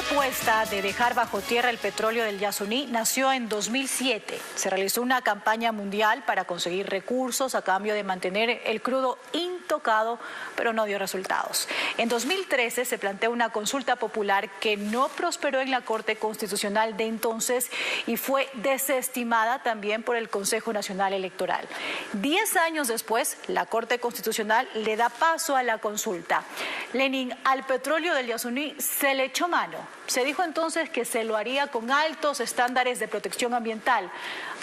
propuesta de dejar bajo tierra el petróleo del Yasuní nació en 2007. Se realizó una campaña mundial para conseguir recursos a cambio de mantener el crudo intocado, pero no dio resultados. En 2013 se planteó una consulta popular que no prosperó en la Corte Constitucional de entonces y fue desestimada también por el Consejo Nacional Electoral. 10 años después, la Corte Constitucional le da paso a la consulta. Lenin, al petróleo del Yasuní se le echó mano. Se dijo entonces que se lo haría con altos estándares de protección ambiental.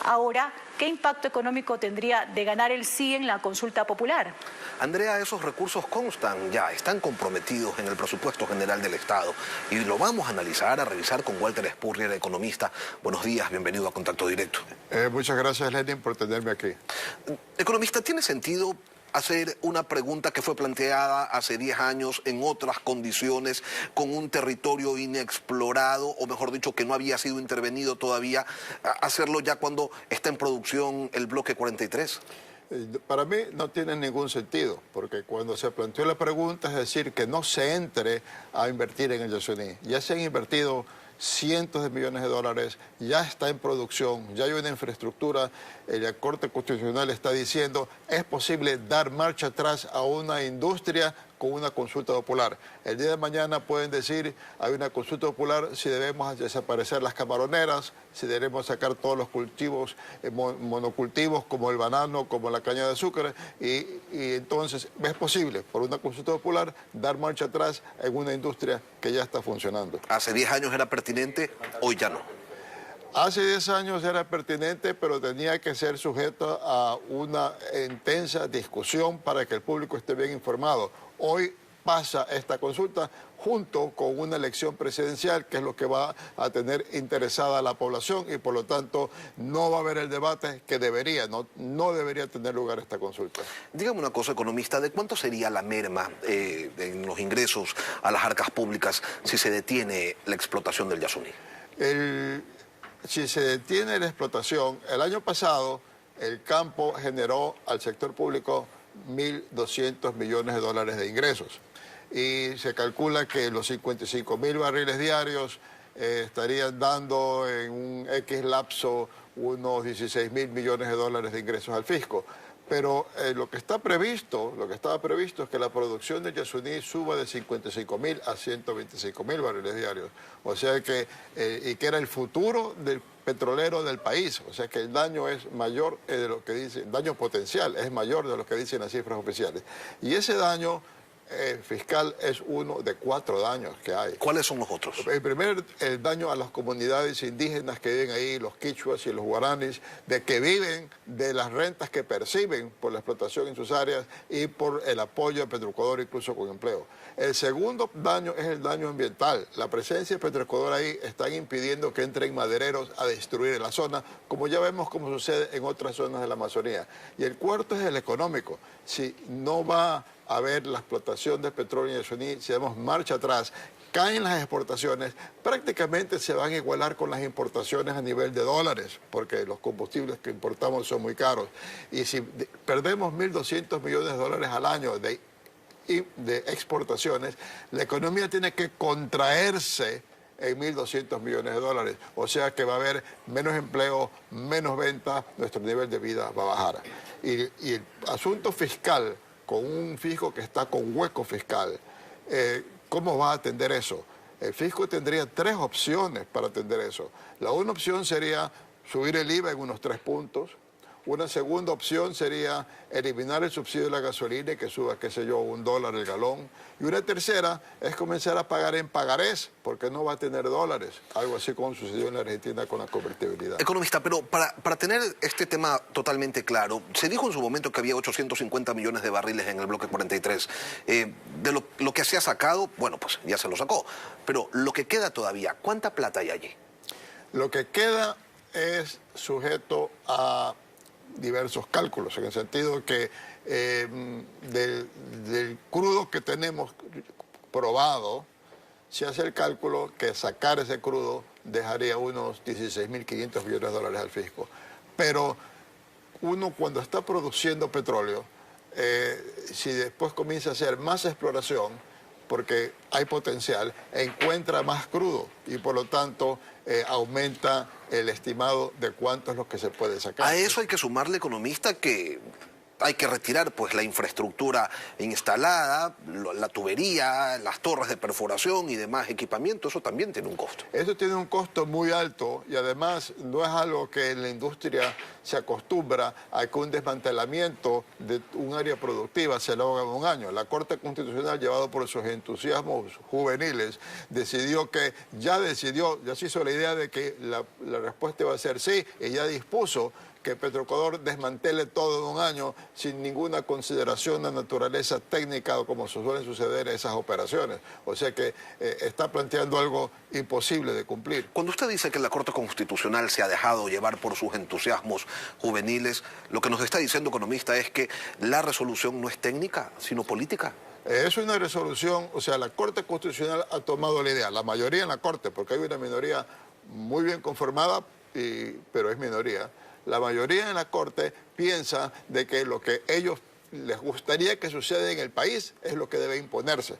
Ahora, ¿qué impacto económico tendría de ganar el sí en la consulta popular? Andrea, esos recursos constan ya, están comprometidos en el presupuesto general del Estado y lo vamos a analizar, a revisar con Walter Spurrier, economista. Buenos días, bienvenido a Contacto Directo. Muchas gracias, Lenin, por tenerme aquí. Economista, ¿tiene sentido hacer una pregunta que fue planteada hace 10 años en otras condiciones, con un territorio inexplorado, o mejor dicho, que no había sido intervenido todavía, hacerlo ya cuando está en producción el bloque 43? Para mí no tiene ningún sentido, porque cuando se planteó la pregunta es decir que no se entre a invertir en el Yasuní. Ya se han invertido cientos de millones de dólares, ya está en producción, ya hay una infraestructura. La Corte Constitucional está diciendo es posible dar marcha atrás a una industria con una consulta popular. El día de mañana pueden decir, hay una consulta popular, si debemos desaparecer las camaroneras, si debemos sacar todos los cultivos, monocultivos como el banano, como la caña de azúcar, y entonces es posible, por una consulta popular, dar marcha atrás en una industria que ya está funcionando. Hace 10 años era pertinente, hoy ya no. Hace 10 años era pertinente, pero tenía que ser sujeto a una intensa discusión para que el público esté bien informado. Hoy pasa esta consulta junto con una elección presidencial, que es lo que va a tener interesada a la población, y por lo tanto no va a haber el debate que debería, no debería tener lugar esta consulta. Dígame una cosa, economista, ¿de cuánto sería la merma en los ingresos a las arcas públicas si se detiene la explotación del Yasuní? Si se detiene la explotación, el año pasado el campo generó al sector público 1.200 millones de dólares de ingresos. Y se calcula que los 55.000 barriles diarios estarían dando en un X lapso unos 16.000 millones de dólares de ingresos al fisco. Pero lo que estaba previsto es que la producción de Yasuní suba de 55.000 a 125.000 barriles diarios. O sea que, y que era el futuro del petrolero del país. O sea que el daño es mayor de lo que dice, el daño potencial es mayor de lo que dicen las cifras oficiales. Y ese daño fiscal es uno de 4 daños que hay. ¿Cuáles son los otros? El primer, el daño a las comunidades indígenas que viven ahí, los quichuas y los guaranis, de que viven de las rentas que perciben por la explotación en sus áreas y por el apoyo a Petroecuador, incluso con empleo. El segundo daño es el daño ambiental. La presencia de Petroecuador ahí están impidiendo que entren madereros a destruir la zona, como ya vemos como sucede en otras zonas de la Amazonía. Y el cuarto es el económico. Si no va a ver la explotación de petróleo en Yasuní, si damos marcha atrás, caen las exportaciones, prácticamente se van a igualar con las importaciones a nivel de dólares, porque los combustibles que importamos son muy caros. Y si perdemos 1.200 millones de dólares al año de exportaciones, la economía tiene que contraerse en 1.200 millones de dólares. O sea que va a haber menos empleo, menos ventas, nuestro nivel de vida va a bajar. Y el asunto fiscal, con un fisco que está con hueco fiscal, ¿cómo va a atender eso? El fisco tendría 3 opciones para atender eso. La una opción sería subir el IVA en unos 3 puntos. Una segunda opción sería eliminar el subsidio de la gasolina y que suba, qué sé yo, $1 el galón. Y una tercera es comenzar a pagar en pagarés, porque no va a tener dólares. Algo así como sucedió en la Argentina con la convertibilidad. Economista, pero para tener este tema totalmente claro, se dijo en su momento que había 850 millones de barriles en el bloque 43. De lo que se ha sacado, bueno, pues ya se lo sacó. Pero lo que queda todavía, ¿cuánta plata hay allí? Lo que queda es sujeto a diversos cálculos, en el sentido que del crudo que tenemos probado, se hace el cálculo que sacar ese crudo dejaría unos 16.500 millones de dólares al fisco. Pero uno cuando está produciendo petróleo, si después comienza a hacer más exploración, porque hay potencial, encuentra más crudo y por lo tanto aumenta el estimado de cuánto es lo que se puede sacar. A eso hay que sumarle, economista, que hay que retirar pues la infraestructura instalada, la tubería, las torres de perforación y demás equipamiento. Eso también tiene un costo. Eso tiene un costo muy alto y además no es algo que en la industria se acostumbra a que un desmantelamiento de un área productiva se lo haga en un año. La Corte Constitucional, llevado por sus entusiasmos juveniles, ya se hizo la idea de que la respuesta iba a ser sí y ya dispuso que Petroecuador desmantele todo en un año sin ninguna consideración de naturaleza técnica o como suelen suceder esas operaciones. O sea que está planteando algo imposible de cumplir. Cuando usted dice que la Corte Constitucional se ha dejado llevar por sus entusiasmos juveniles, lo que nos está diciendo, economista, es que la resolución no es técnica, sino política. Es una resolución, o sea, la Corte Constitucional ha tomado la idea, la mayoría en la Corte, porque hay una minoría muy bien conformada, pero es minoría. La mayoría en la Corte piensa de que lo que ellos les gustaría que suceda en el país es lo que debe imponerse.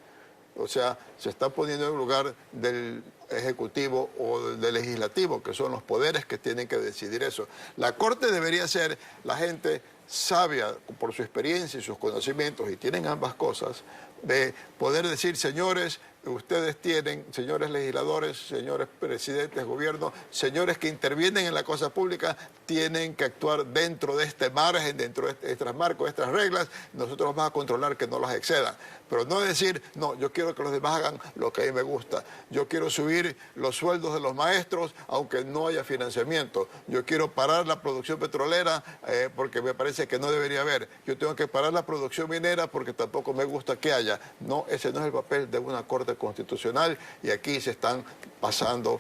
O sea, se está poniendo en lugar del Ejecutivo o del Legislativo, que son los poderes que tienen que decidir eso. La Corte debería ser la gente sabia por su experiencia y sus conocimientos, y tienen ambas cosas, de poder decir, señores, ustedes tienen, señores legisladores, señores presidentes de gobierno, señores que intervienen en la cosa pública, tienen que actuar dentro de este margen, dentro de estos marcos, estas reglas, nosotros vamos a controlar que no las excedan. Pero no decir, no, yo quiero que los demás hagan lo que a mí me gusta. Yo quiero subir los sueldos de los maestros aunque no haya financiamiento. Yo quiero parar la producción petrolera porque me parece que no debería haber. Yo tengo que parar la producción minera porque tampoco me gusta que haya. No, ese no es el papel de una Corte Constitucional y aquí se están pasando,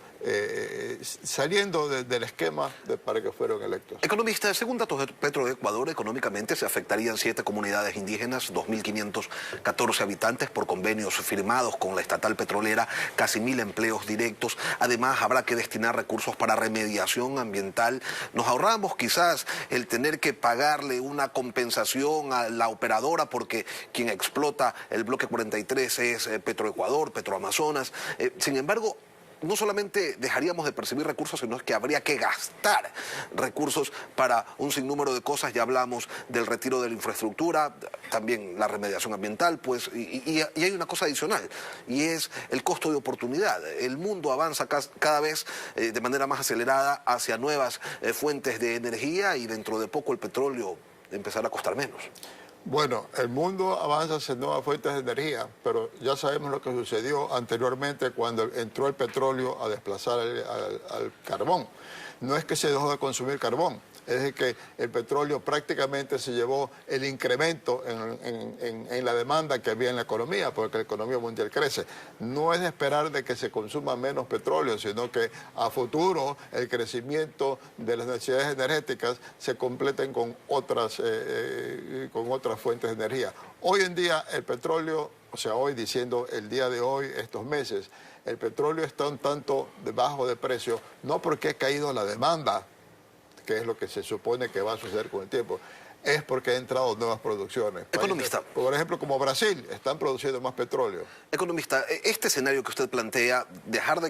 saliendo del esquema para que fueron electos. Economista, según datos de Petroecuador, económicamente se afectarían 7 comunidades indígenas, 2.514 habitantes por convenios firmados con la estatal petrolera, casi 1.000 empleos directos. Además, habrá que destinar recursos para remediación ambiental. Nos ahorramos quizás el tener que pagarle una compensación a la operadora porque quien explota el bloque 43 es Petroecuador, Petroamazonas. Sin embargo, no solamente dejaríamos de percibir recursos, sino que habría que gastar recursos para un sinnúmero de cosas. Ya hablamos del retiro de la infraestructura, también la remediación ambiental, pues, y hay una cosa adicional, y es el costo de oportunidad. El mundo avanza cada vez de manera más acelerada hacia nuevas fuentes de energía y dentro de poco el petróleo empezará a costar menos. Bueno, el mundo avanza hacia nuevas fuentes de energía, pero ya sabemos lo que sucedió anteriormente cuando entró el petróleo a desplazar al carbón. No es que se dejó de consumir carbón, es que el petróleo prácticamente se llevó el incremento en la demanda que había en la economía, porque la economía mundial crece. No es de esperar de que se consuma menos petróleo, sino que a futuro el crecimiento de las necesidades energéticas se completen con otras fuentes de energía. Hoy en día el petróleo, o sea, hoy diciendo el día de hoy, estos meses, el petróleo está un tanto debajo de precio, no porque ha caído la demanda, que es lo que se supone que va a suceder con el tiempo, es porque han entrado nuevas producciones. Economista. Países, por ejemplo, como Brasil, están produciendo más petróleo. Economista, este escenario que usted plantea, dejar de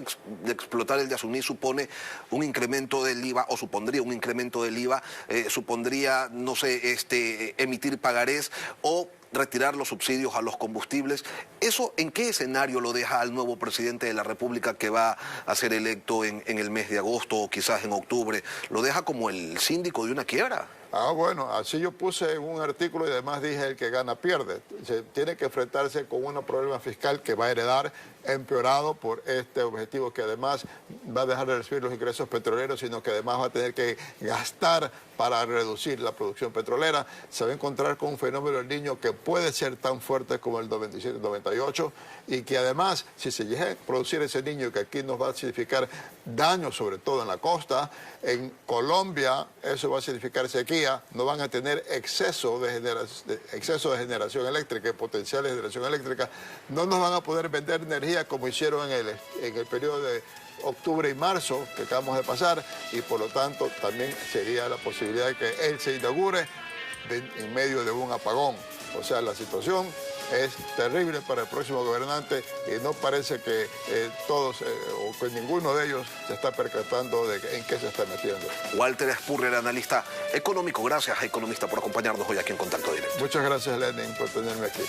explotar el Yasuní supone un incremento del IVA, o supondría un incremento del IVA, supondría, no sé, emitir pagarés o retirar los subsidios a los combustibles. ¿Eso en qué escenario lo deja al nuevo presidente de la República que va a ser electo en el mes de agosto o quizás en octubre? ¿Lo deja como el síndico de una quiebra? Ah, bueno, así yo puse un artículo y además dije el que gana pierde. Se tiene que enfrentarse con un problema fiscal que va a heredar empeorado por este objetivo que además va a dejar de recibir los ingresos petroleros, sino que además va a tener que gastar para reducir la producción petrolera. Se va a encontrar con un fenómeno del Niño que puede ser tan fuerte como el 97-98 y que además, si se llega a producir ese Niño, que aquí nos va a significar daño, sobre todo en la costa, en Colombia eso va a significar sequía, no van a tener exceso de generación eléctrica, potencial de generación eléctrica, no nos van a poder vender energía como hicieron en el periodo de octubre y marzo que acabamos de pasar, y por lo tanto también sería la posibilidad de que él se inaugure en medio de un apagón. O sea, la situación es terrible para el próximo gobernante y no parece que todos o que ninguno de ellos se está percatando de en qué se está metiendo. Walter Spurrier, analista económico. Gracias, economista, por acompañarnos hoy aquí en Contacto Directo. Muchas gracias, Lenin, por tenerme aquí.